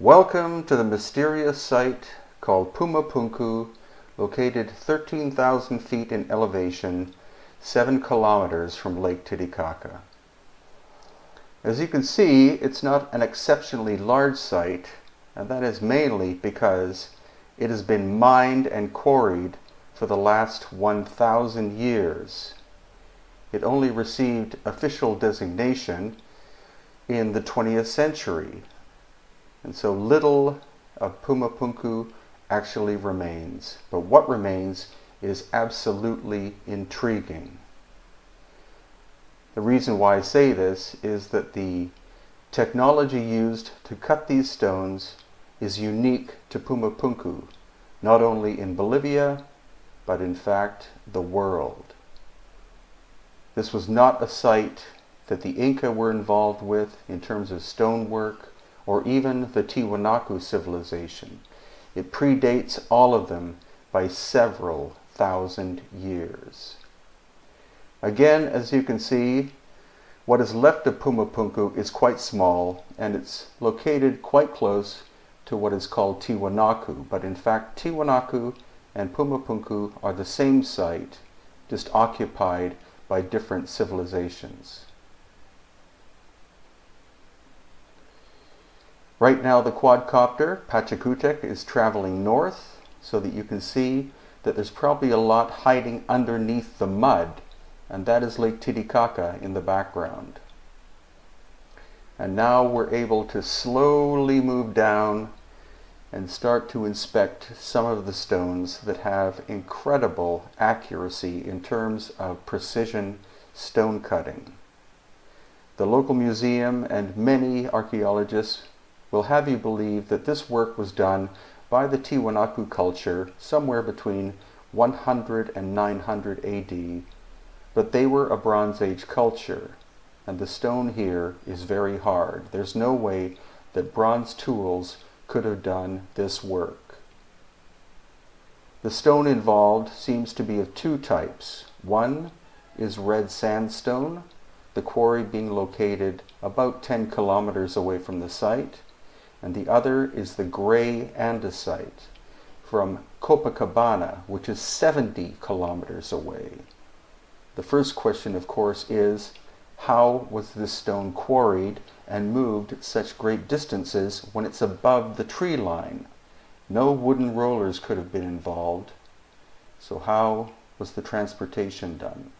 Welcome to the mysterious site called Pumapunku, located 13,000 feet in elevation, 7 kilometers from Lake Titicaca. As you can see, it's not an exceptionally large site, and that is mainly because it has been mined and quarried for the last 1,000 years. It only received official designation in the 20th century. And so little of Pumapunku actually remains. But what remains is absolutely intriguing. The reason why I say this is that the technology used to cut these stones is unique to Pumapunku, not only in Bolivia, but in fact the world. This was not a site that the Inca were involved with in terms of stonework, or even the Tiwanaku civilization. It predates all of them by several thousand years. Again, as you can see, what is left of Pumapunku is quite small, and it's located quite close to what is called Tiwanaku. But in fact, Tiwanaku and Pumapunku are the same site, just occupied by different civilizations. Right now the quadcopter, Pachacutec, is traveling north so that you can see that there's probably a lot hiding underneath the mud, and that is Lake Titicaca in the background. And now we're able to slowly move down and start to inspect some of the stones that have incredible accuracy in terms of precision stone cutting. The local museum and many archaeologists will have you believe that this work was done by the Tiwanaku culture somewhere between 100 and 900 AD, but they were a Bronze Age culture, and the stone here is very hard. There's no way that bronze tools could have done this work. The stone involved seems to be of two types. One is red sandstone, the quarry being located about 10 kilometers away from the site, and the other is the gray andesite from Copacabana, which is 70 kilometers away. The first question, of course, is how was this stone quarried and moved such great distances when it's above the tree line? No wooden rollers could have been involved. So how was the transportation done?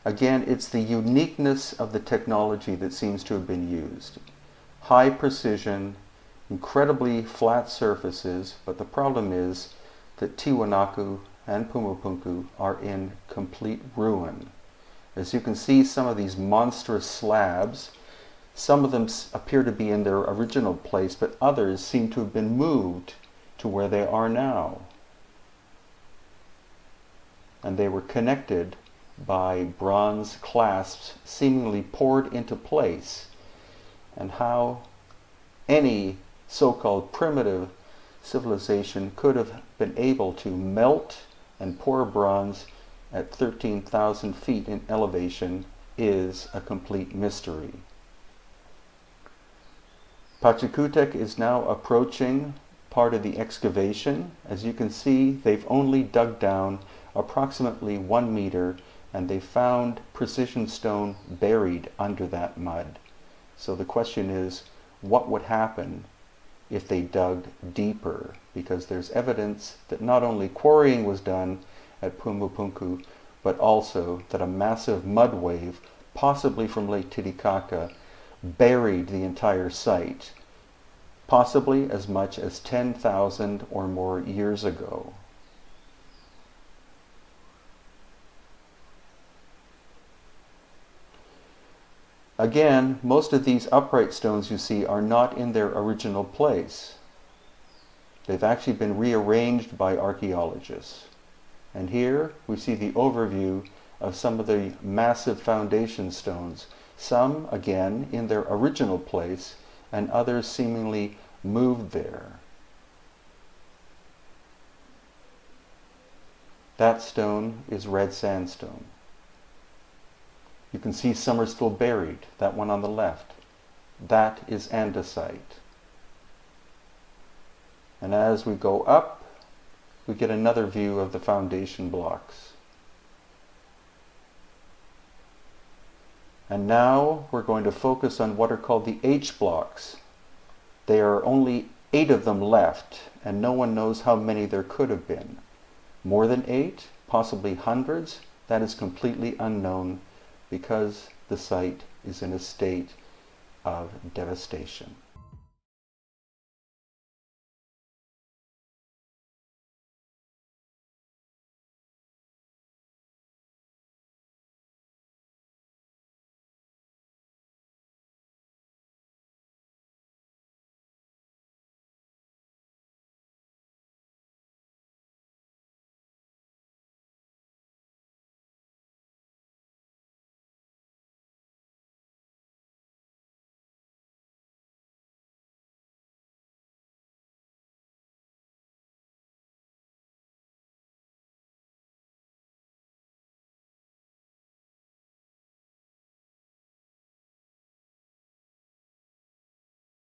Again, it's the uniqueness of the technology that seems to have been used. High precision, incredibly flat surfaces, but the problem is that Tiwanaku and Pumapunku are in complete ruin. As you can see, some of these monstrous slabs, some of them appear to be in their original place, but others seem to have been moved to where they are now. And they were connected by bronze clasps seemingly poured into place, and how any so-called primitive civilization could have been able to melt and pour bronze at 13,000 feet in elevation is a complete mystery. Pachacutec is now approaching part of the excavation. As you can see, they've only dug down approximately 1 meter, and they found precision stone buried under that mud. So the question is, what would happen if they dug deeper? Because there's evidence that not only quarrying was done at Pumapunku, but also that a massive mud wave, possibly from Lake Titicaca, buried the entire site, possibly as much as 10,000 or more years ago. Again, most of these upright stones you see are not in their original place. They've actually been rearranged by archaeologists. And here we see the overview of some of the massive foundation stones, some again in their original place and others seemingly moved there. That stone is red sandstone. You can see some are still buried. That one on the left. That is andesite. And as we go up, we get another view of the foundation blocks. And now we're going to focus on what are called the H blocks. There are only 8 of them left, and no one knows how many there could have been. More than 8, possibly hundreds, that is completely unknown because the site is in a state of devastation.